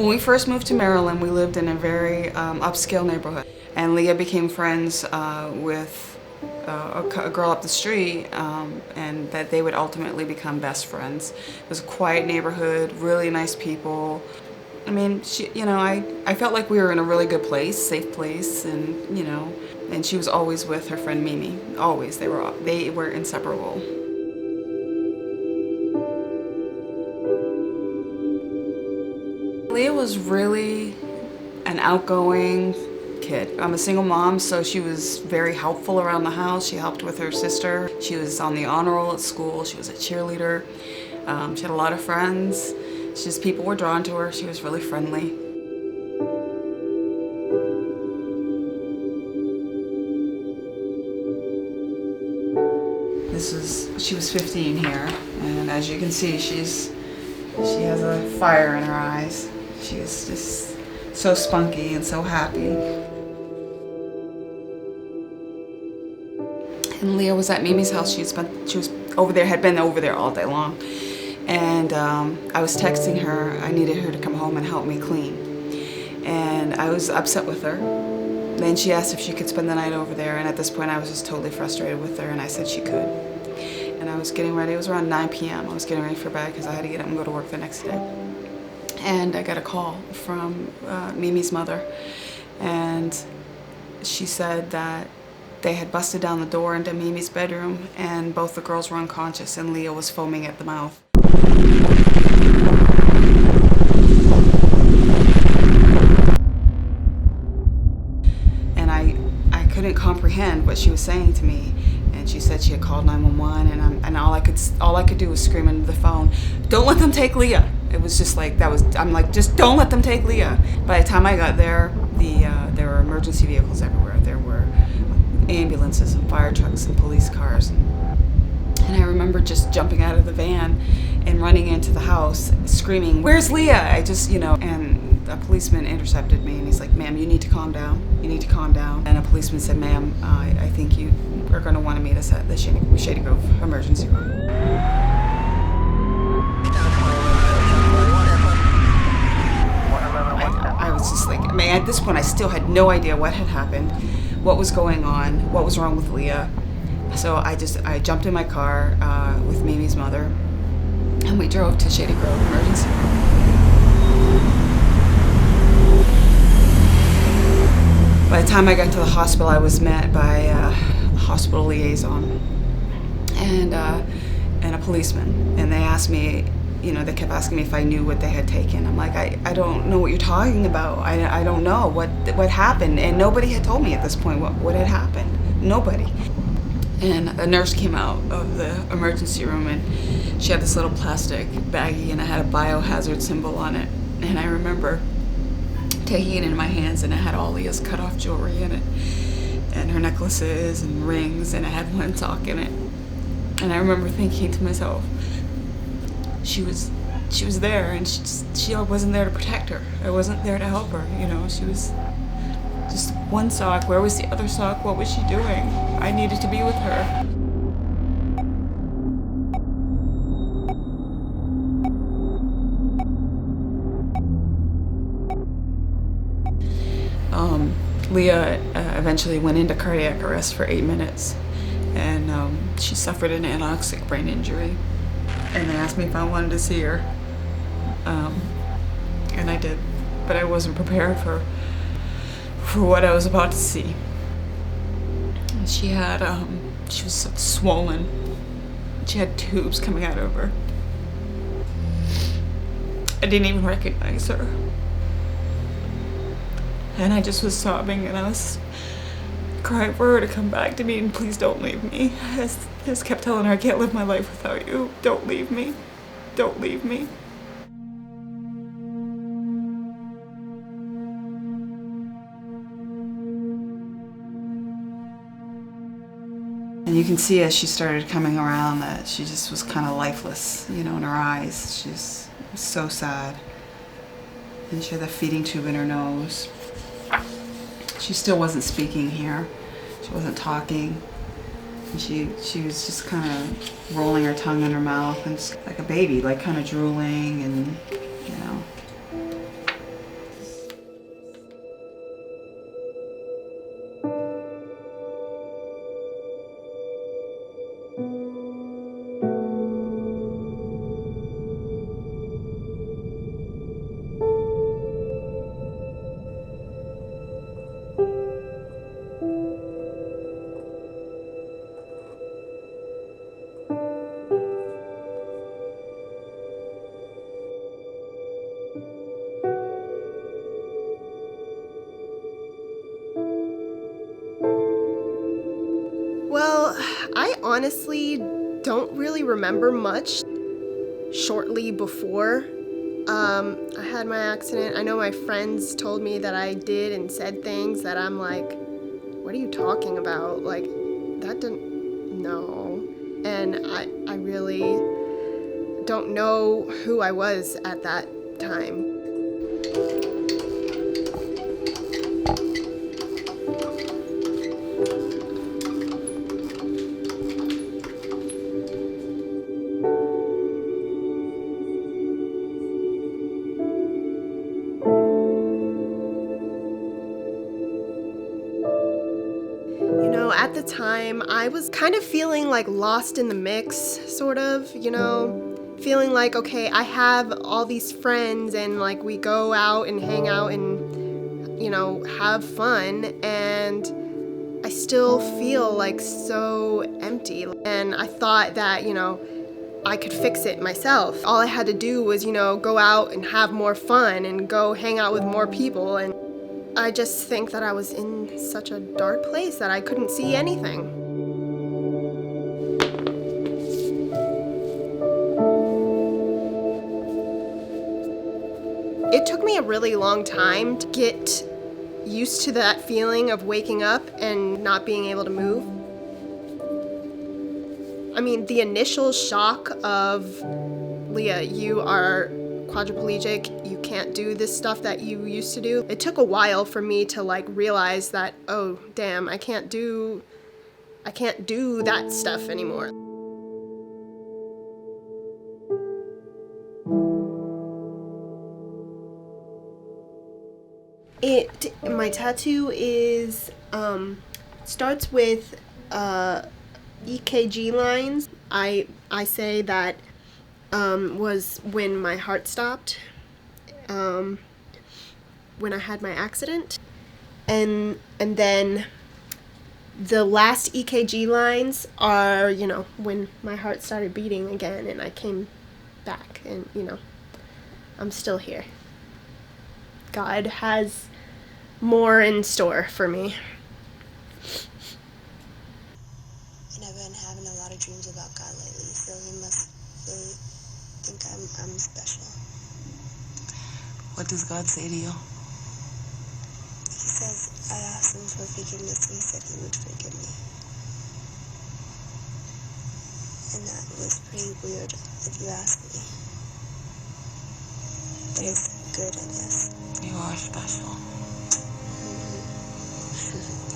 When we first moved to Maryland, we lived in a very upscale neighborhood, and Leah became friends with a girl up the street, and that they would ultimately become best friends. It was a quiet neighborhood, really nice people. I mean, I felt like we were in a really good place, safe place, and and she was always with her friend Mimi. Always, they were inseparable. Leah was really an outgoing kid. I'm a single mom, so she was very helpful around the house. She helped with her sister. She was on the honor roll at school. She was a cheerleader. She had a lot of friends. People were drawn to her. She was really friendly. She was 15 here, and as you can see, she has a fire in her eyes. She is just so spunky and so happy. And Leah was at Mimi's house. She was over there, had been over there all day long. And I was texting her. I needed her to come home and help me clean. And I was upset with her. Then she asked if she could spend the night over there, and at this point I was just totally frustrated with her, and I said she could. And I was getting ready. It was around 9 p.m. I was getting ready for bed because I had to get up and go to work the next day. And I got a call from Mimi's mother, and she said that they had busted down the door into Mimi's bedroom, and both the girls were unconscious, and Leah was foaming at the mouth. And I couldn't comprehend what she was saying to me. And she said she had called 911, and all I could do was scream into the phone, "Don't let them take Leah." It was just like I'm like, just don't let them take Leah. By the time I got there, there were emergency vehicles everywhere. There were ambulances and fire trucks and police cars. And I remember just jumping out of the van and running into the house, screaming, "Where's Leah?" And a policeman intercepted me, and he's like, "Ma'am, you need to calm down. You need to calm down." And a policeman said, "Ma'am, I think you are going to want to meet us at the Shady Grove emergency room." I was just like, at this point I still had no idea what had happened, what was going on, what was wrong with Leah. So I jumped in my car with Mimi's mother, and we drove to Shady Grove emergency room. By the time I got to the hospital, I was met by a hospital liaison and a policeman, and they asked me, they kept asking me if I knew what they had taken. I'm like, I don't know what you're talking about. I don't know what happened, and nobody had told me at this point what had happened. Nobody. And a nurse came out of the emergency room, and she had this little plastic baggie, and it had a biohazard symbol on it. And I remember taking it in my hands, and it had all Leah's cut off jewelry in it, and her necklaces and rings, and it had one sock in it. And I remember thinking to myself, she was there, and she wasn't there to protect her. I wasn't there to help her. She was just one sock. Where was the other sock? What was she doing? I needed to be with her. Leah eventually went into cardiac arrest for 8 minutes, and she suffered an anoxic brain injury. And they asked me if I wanted to see her, and I did, but I wasn't prepared for what I was about to see. She was so swollen. She had tubes coming out of her. I didn't even recognize her. And I just was sobbing, and I was crying for her to come back to me, and please don't leave me. I just kept telling her, I can't live my life without you. Don't leave me. Don't leave me. And you can see as she started coming around that she just was kind of lifeless, in her eyes. She was so sad. And she had the feeding tube in her nose. She still wasn't speaking here. She wasn't talking. And she was just kind of rolling her tongue in her mouth, and just like a baby, like kind of drooling, and I honestly don't really remember much. Shortly before I had my accident, I know my friends told me that I did and said things that I'm like, what are you talking about? Like, that didn't, no. And I really don't know who I was at that time. At the time, I was kind of feeling like lost in the mix, sort of, feeling like, okay, I have all these friends and like we go out and hang out and, have fun, and I still feel like so empty. And I thought that, I could fix it myself. All I had to do was, go out and have more fun and go hang out with more people. And I just think that I was in such a dark place that I couldn't see anything. It took me a really long time to get used to that feeling of waking up and not being able to move. I mean, the initial shock of, Leah, you are quadriplegic, you can't do this stuff that you used to do. It took a while for me to like realize that, oh damn, I can't do that stuff anymore. My tattoo is starts with EKG lines. I say that was when my heart stopped, when I had my accident, and then the last EKG lines are, when my heart started beating again and I came back, and I'm still here. God has more in store for me. And I've been having a lot of dreams about God lately, so he must really think I'm special. What does God say to you? He says I asked him for forgiveness, and he said he would forgive me. And that was pretty weird, if you ask me. But it's good, I guess. You are special.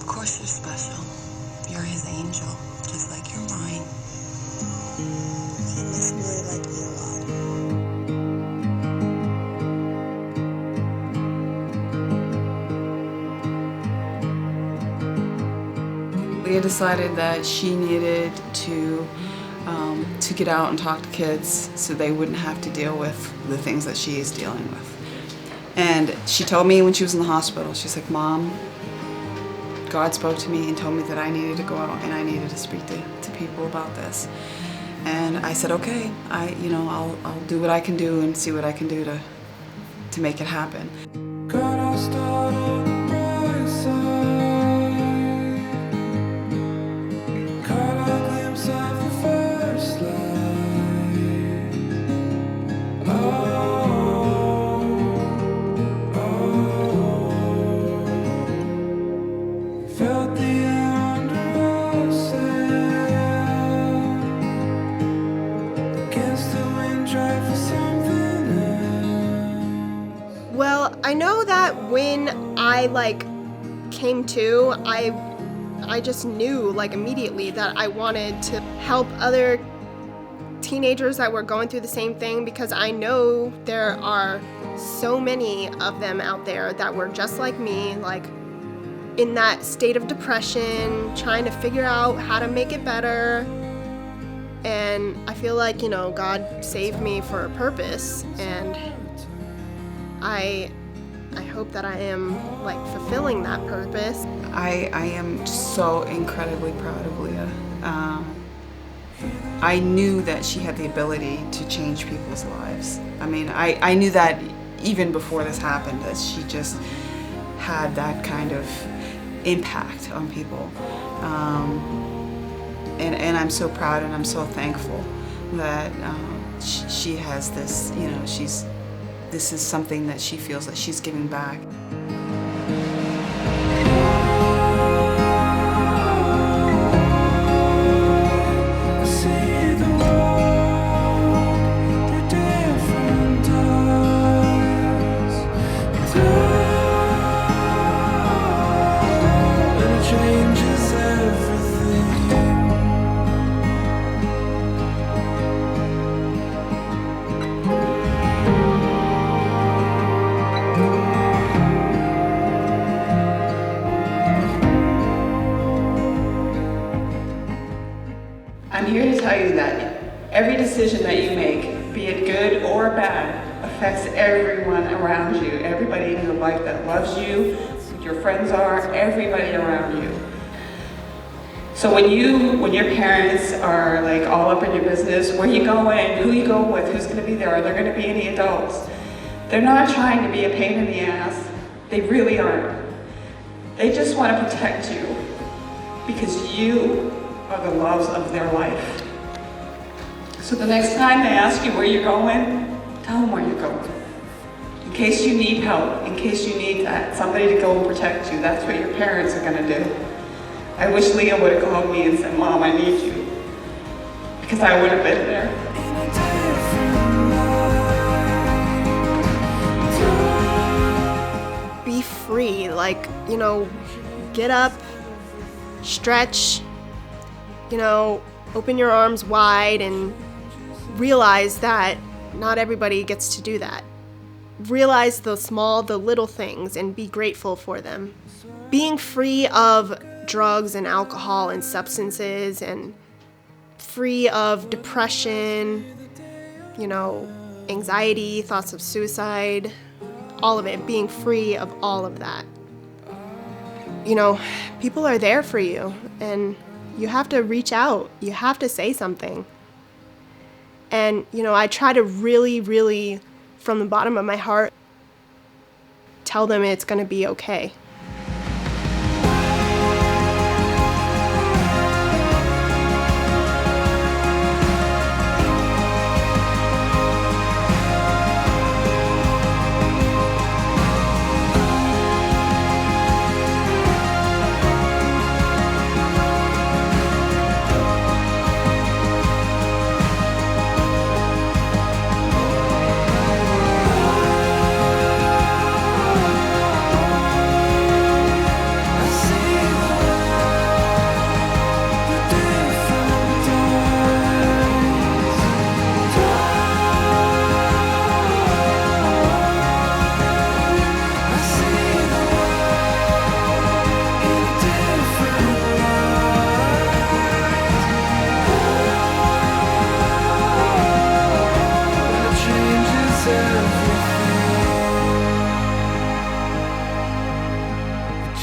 Of course you're special. You're his angel, just like you're mine. He must really like me a lot. Leah decided that she needed to get out and talk to kids so they wouldn't have to deal with the things that she is dealing with. And she told me when she was in the hospital, she's like, Mom, God spoke to me and told me that I needed to go out and I needed to speak to people about this. And I said, okay, I'll do what I can do and see what I can do to make it happen. God, I'll start on the bright side. Caught a glimpse of the first light. Felt the air under us, against the wind, try for something else. Well, I know that when I came to, I just knew immediately that I wanted to help other teenagers that were going through the same thing, because I know there are so many of them out there that were just like me, in that state of depression, trying to figure out how to make it better. And I feel like, God saved me for a purpose, and I hope that I am fulfilling that purpose. I am so incredibly proud of Leah. I knew that she had the ability to change people's lives. I mean, I knew that even before this happened, that she just had that kind of impact on people. and I'm so proud and I'm so thankful that she has this, you know, this is something that she feels that she's giving back. I see the world through different eyes. And it changes everything. I'm here to tell you that every decision that you make, be it good or bad, affects everyone around you, everybody in your life that loves you, who your friends are, everybody around you. So when your parents are like all up in your business, where you going, who you go with, who's gonna be there, are there gonna be any adults? They're not trying to be a pain in the ass. They really aren't. They just want to protect you because you are the loves of their life. So the next time they ask you where you're going, tell them where you're going. In case you need help, in case you need somebody to go and protect you, that's what your parents are gonna do. I wish Leah would have called me and said, Mom, I need you. Because I would have been there. In a different life. Be free, like, you know, get up, stretch, you know, open your arms wide and realize that not everybody gets to do that. Realize the little things and be grateful for them. Being free of drugs and alcohol and substances and free of depression, you know, anxiety, thoughts of suicide, all of it, being free of all of that. You know, people are there for you and you have to reach out. You have to say something. And, you know, I try to really, really, from the bottom of my heart, tell them it's going to be okay.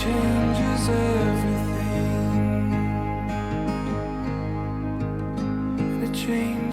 Changes everything. And it changes.